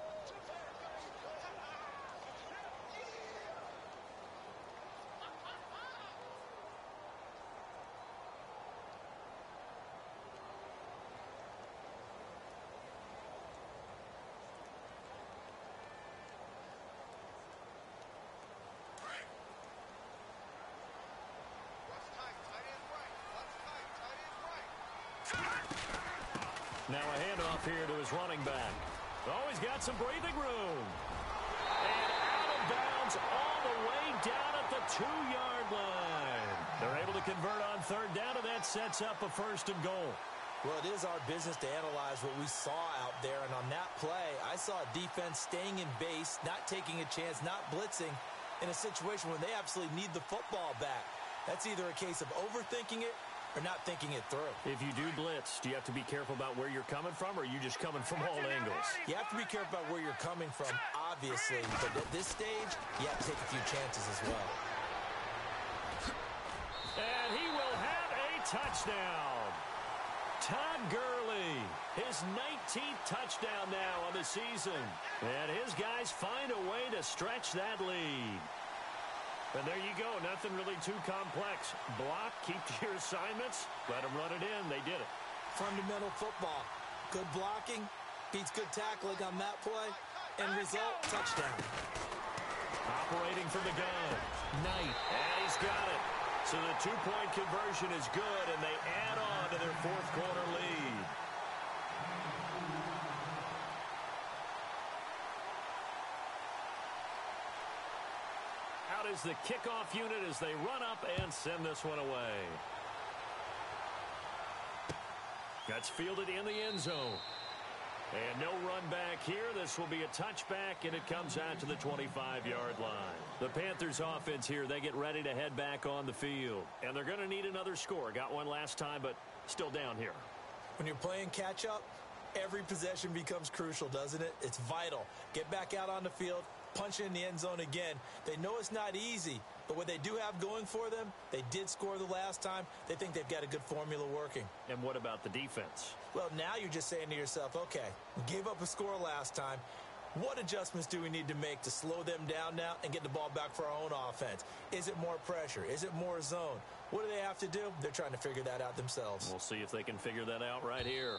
S2: Now a handoff here to his running back. Oh, he's got some breathing room. And out of bounds all the way down at the 2-yard line. They're able to convert on 3rd down, and that sets up a 1st and goal.
S3: Well, it is our business to analyze what we saw out there. And on that play, I saw a defense staying in base, not taking a chance, not blitzing in a situation where they absolutely need the football back. That's either a case of overthinking it or not thinking it through.
S2: If you do blitz, do you have to be careful about where you're coming from, or are you just coming from all angles?
S3: You have to be careful about where you're coming from, obviously. But at this stage, you have to take a few chances as well.
S2: And he will have a touchdown. Todd Gurley, his 19th touchdown now on the season. And his guys find a way to stretch that lead. And there you go. Nothing really too complex. Block, keep to your assignments, let them run it in. They did it.
S3: Fundamental football. Good blocking beats good tackling on that play. End result, touchdown.
S2: Operating from the gun. Knight. And he's got it. So the 2-point conversion is good, and they add on to their 4th quarter lead. Out is the kickoff unit as they run up and send this one away. That's fielded in the end zone. And no run back here. This will be a touchback, and it comes out to the 25-yard line. The Panthers offense here, they get ready to head back on the field. And they're going to need another score. Got one last time, but still down here.
S3: When you're playing catch-up, every possession becomes crucial, doesn't it? It's vital. Get back out on the field, punch in the end zone again. They know it's not easy, but what they do have going for them, they did score the last time. They think they've got a good formula working.
S2: And what about the defense?
S3: Well, now you're just saying to yourself, okay, we gave up a score last time. What adjustments do we need to make to slow them down now and get the ball back for our own offense? Is it more pressure? Is it more zone? What do they have to do? They're trying to figure that out themselves.
S2: We'll see if they can figure that out right here.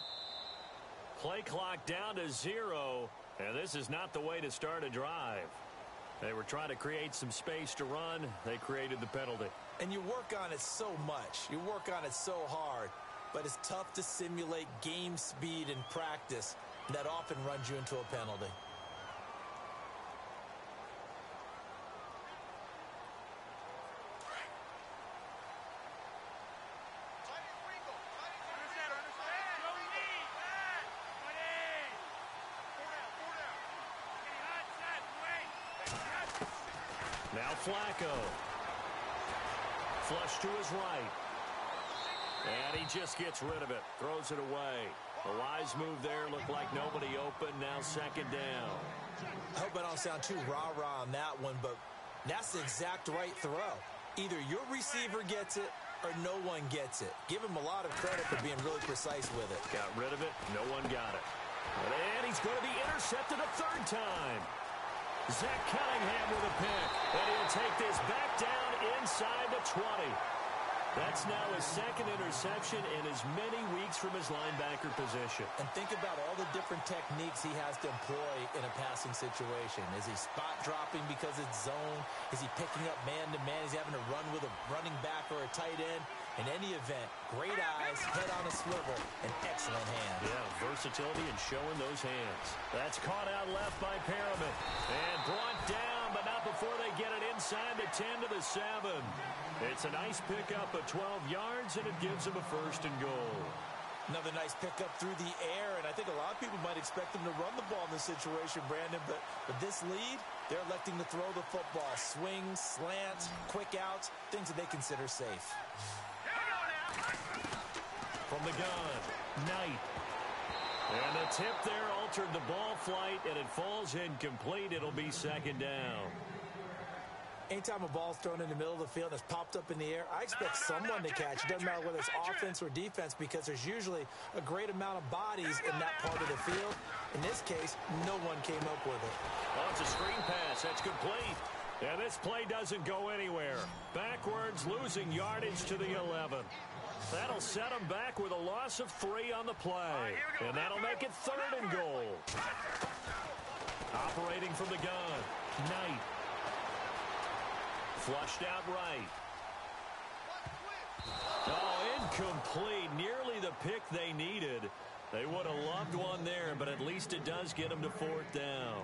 S2: Play clock down to 0, and this is not the way to start a drive. They were trying to create some space to run. They created the penalty.
S3: And you work on it so much. You work on it so hard. But it's tough to simulate game speed in practice. That often runs you into a penalty.
S2: Now Flacco. Flush to his right. And he just gets rid of it. Throws it away. A wise move there. Looked like nobody open. Now 2nd down.
S3: I hope I don't sound too rah-rah on that one, but that's the exact right throw. Either your receiver gets it or no one gets it. Give him a lot of credit for being really precise with it.
S2: Got rid of it. No one got it. And he's going to be intercepted a 3rd time. Zach Cunningham with a pick. And he'll take this back down inside the 20. That's now his 2nd interception in as many weeks from his linebacker position.
S3: And think about all the different techniques he has to employ in a passing situation. Is he spot dropping because it's zone? Is he picking up man-to-man? Is he having to run with a running back or a tight end? In any event, great eyes, head on a swivel, and excellent hands.
S2: Yeah, versatility and showing those hands. That's caught out left by Perriman. And brought down, but not before they get it inside the 10 to the 7. It's a nice pickup of 12 yards, and it gives them a 1st and goal.
S3: Another nice pickup through the air, and I think a lot of people might expect them to run the ball in this situation, Brandon, but with this lead, they're electing to throw the football. Swings, slants, quick outs, things that they consider safe.
S2: From the gun, Knight. And the tip there altered the ball flight, and it falls incomplete. It'll be second down.
S3: Anytime a ball's thrown in the middle of the field and it's popped up in the air, I expect someone to catch. It doesn't matter whether it's offense or defense because there's usually a great amount of bodies in that part of the field. In this case, no one came up with it.
S2: Oh, it's a screen pass. That's complete. And this play doesn't go anywhere. Backwards, losing yardage to the 11. That'll set them back with a loss of 3 on the play. And that'll make it 3rd and goal. Operating from the gun, Knight. Flushed out right. Oh, incomplete. Nearly the pick they needed. They would have loved one there, but at least it does get them to 4th down.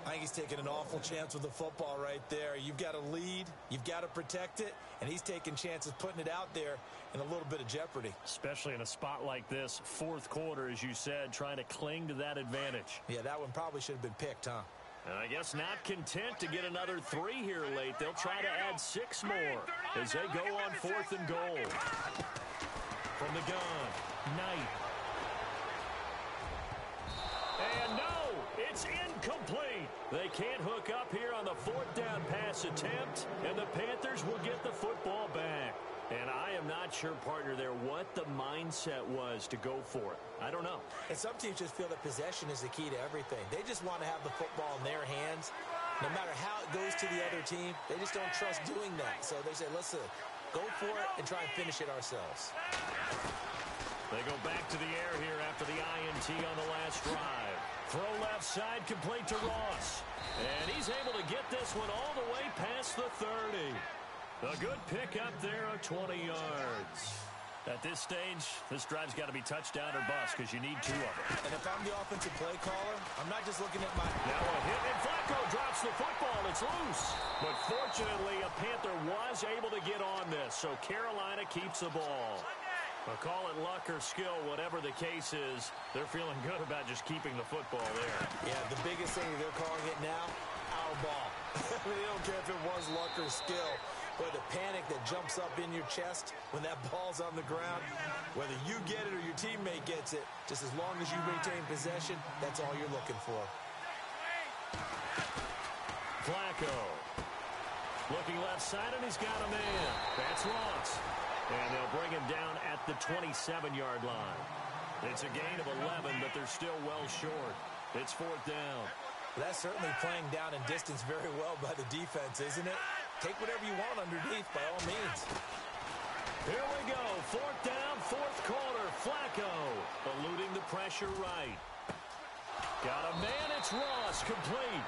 S3: I think he's taking an awful chance with the football right there. You've got to lead, you've got to protect it, and he's taking chances putting it out there in a little bit of jeopardy.
S2: Especially in a spot like this, 4th quarter, as you said, trying to cling to that advantage.
S3: Yeah, that one probably should have been picked, huh?
S2: And I guess not content to get another 3 here late. They'll try to add 6 more as they go on 4th and goal. From the gun, Knight. And no, it's incomplete. They can't hook up here on the 4th down pass attempt, and the Panthers will get the football back. And I am not sure, partner, there what the mindset was to go for it. I don't know.
S3: And some teams just feel that possession is the key to everything. They just want to have the football in their hands. No matter how it goes to the other team, they just don't trust doing that. So they say, listen, go for it and try and finish it ourselves.
S2: They go back to the air here after the INT on the last drive. Throw left side, complete to Ross. And he's able to get this one all the way past the 30. A good pickup there of 20 yards. At this stage, this drive's got to be touchdown or bust because you need 2 of them.
S3: And if I'm the offensive play caller, I'm not just looking at my...
S2: Now a hit, and Flacco drops the football. It's loose. But fortunately, a Panther was able to get on this, so Carolina keeps the ball. Well, call it luck or skill, whatever the case is, they're feeling good about just keeping the football there.
S3: Yeah, the biggest thing they're calling it now, our ball. I mean, they don't care if it was luck or skill. But the panic that jumps up in your chest when that ball's on the ground, whether you get it or your teammate gets it, just as long as you maintain possession, that's all you're looking for.
S2: Flacco. Looking left side, and he's got a man. That's Ross. And they'll bring him down at the 27-yard line. It's a gain of 11, but they're still well short. It's 4th down.
S3: Well, that's certainly playing down in distance very well by the defense, isn't it? Take whatever you want underneath, by all means.
S2: Here we go. 4th down, 4th quarter. Flacco eluding the pressure right. Got a man. It's Ross, complete.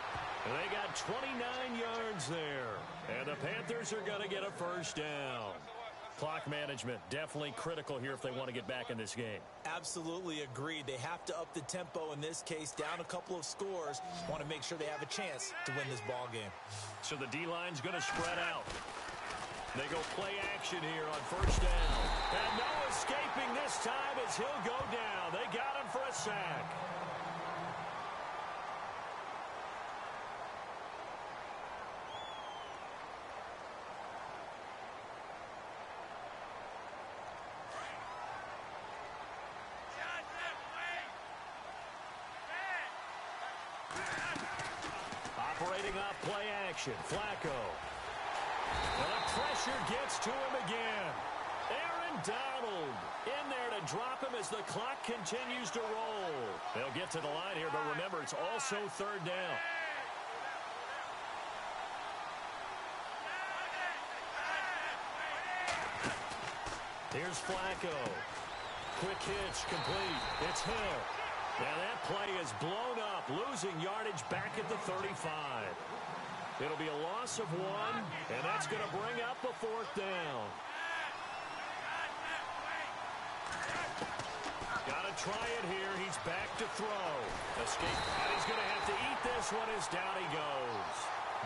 S2: And they got 29 yards there. And the Panthers are going to get a 1st down. Clock management definitely critical here if they want to get back in this game.
S3: Absolutely agreed. They have to up the tempo in this case, down a couple of scores. Want to make sure they have a chance to win this ball game.
S2: So the D-line's going to spread out. They go play action here on 1st down. And no escaping this time as he'll go down. They got him for a sack. Operating off play action, Flacco. And the pressure gets to him again. Aaron Donald in there to drop him as the clock continues to roll. They'll get to the line here, but remember, it's also 3rd down. Here's Flacco. Quick hitch, complete. It's Hill. Now that play is blown up, losing yardage back at the 35. It'll be a loss of 1, and that's going to bring up a 4th down. Got to try it here. He's back to throw. Escape, and he's going to have to eat this one as down he goes.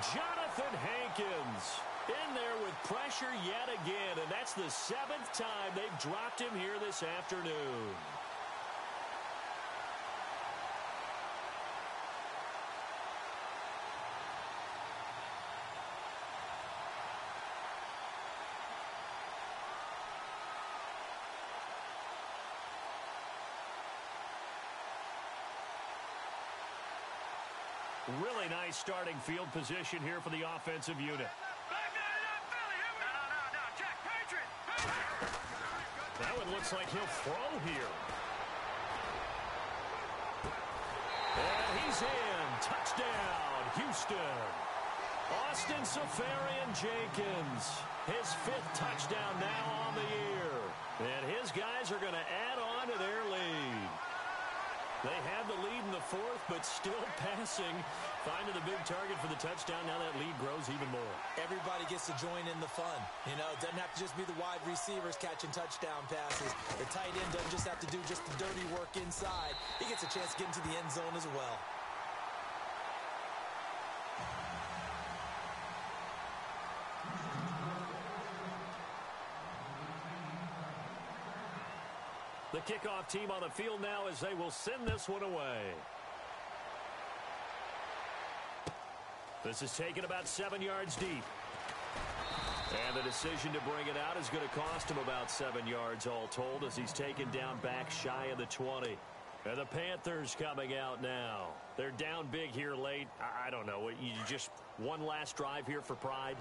S2: Jonathan Hankins in there with pressure yet again, and that's the 7th time they've dropped him here this afternoon. Really nice starting field position here for the offensive unit. That one looks like he'll throw here. And he's in. Touchdown, Houston. Austin Safarian-Jenkins, his 5th touchdown now on the year. And his guys are going to add on to their lead. They had the lead in the 4th, but still passing. Finding the big target for the touchdown. Now that lead grows even more.
S3: Everybody gets to join in the fun. You know, it doesn't have to just be the wide receivers catching touchdown passes. The tight end doesn't just have to do just the dirty work inside. He gets a chance to get into the end zone as well.
S2: The kickoff team on the field now as they will send this one away. This is taken about 7 yards deep. And the decision to bring it out is going to cost him about 7 yards all told as he's taken down back shy of the 20. And the Panthers coming out now. They're down big here late. I don't know. You just one last drive here for pride?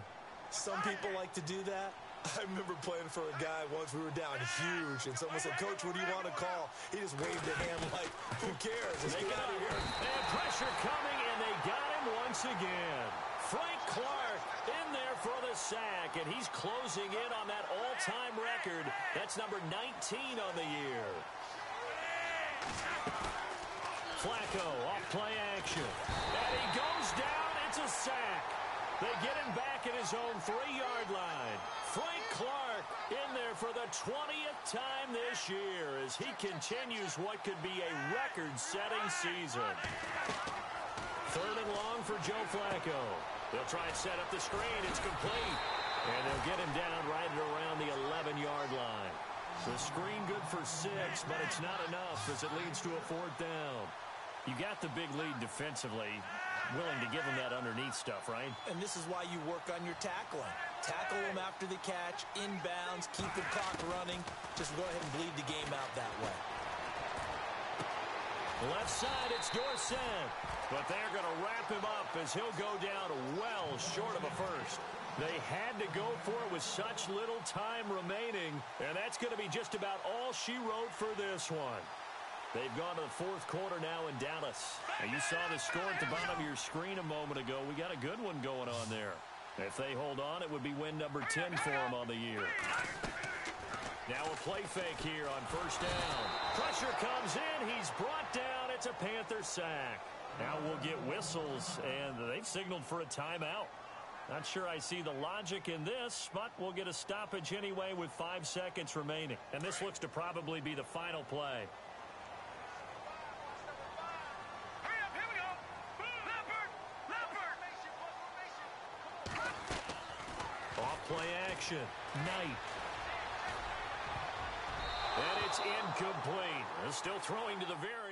S3: Some people like to do that. I remember playing for a guy once. We were down huge, and someone said, "Coach, what do you want to call?" He just waved a hand like, who cares? Let's get out of here.
S2: And pressure coming, and they got him once again. Frank Clark in there for the sack, and he's closing in on that all-time record. That's number 19 on the year. Flacco off play action. And he goes down. It's a sack. They get him back at his own 3-yard line. Frank Clark in there for the 20th time this year as he continues what could be a record-setting season. 3rd and long for Joe Flacco. They'll try and set up the screen. It's complete. And they'll get him down right around the 11-yard line. The screen good for 6, but it's not enough as it leads to a 4th down. You got the big lead defensively. Willing to give him that underneath stuff, right?
S3: And this is why you work on your tackling. Tackle him after the catch, inbounds, keep the clock running. Just go ahead and bleed the game out that way.
S2: Left side, it's Dorsett. But they're going to wrap him up as he'll go down well short of a first. They had to go for it with such little time remaining. And that's going to be just about all she wrote for this one. They've gone to the 4th quarter now in Dallas. And you saw the score at the bottom of your screen a moment ago. We got a good one going on there. If they hold on, it would be win number 10 for them on the year. Now a play fake here on 1st down. Pressure comes in. He's brought down. It's a Panther sack. Now we'll get whistles, and they've signaled for a timeout. Not sure I see the logic in this, but we'll get a stoppage anyway with 5 seconds remaining. And this looks to probably be the final play. Play action. Knight. And it's incomplete. Still throwing to the very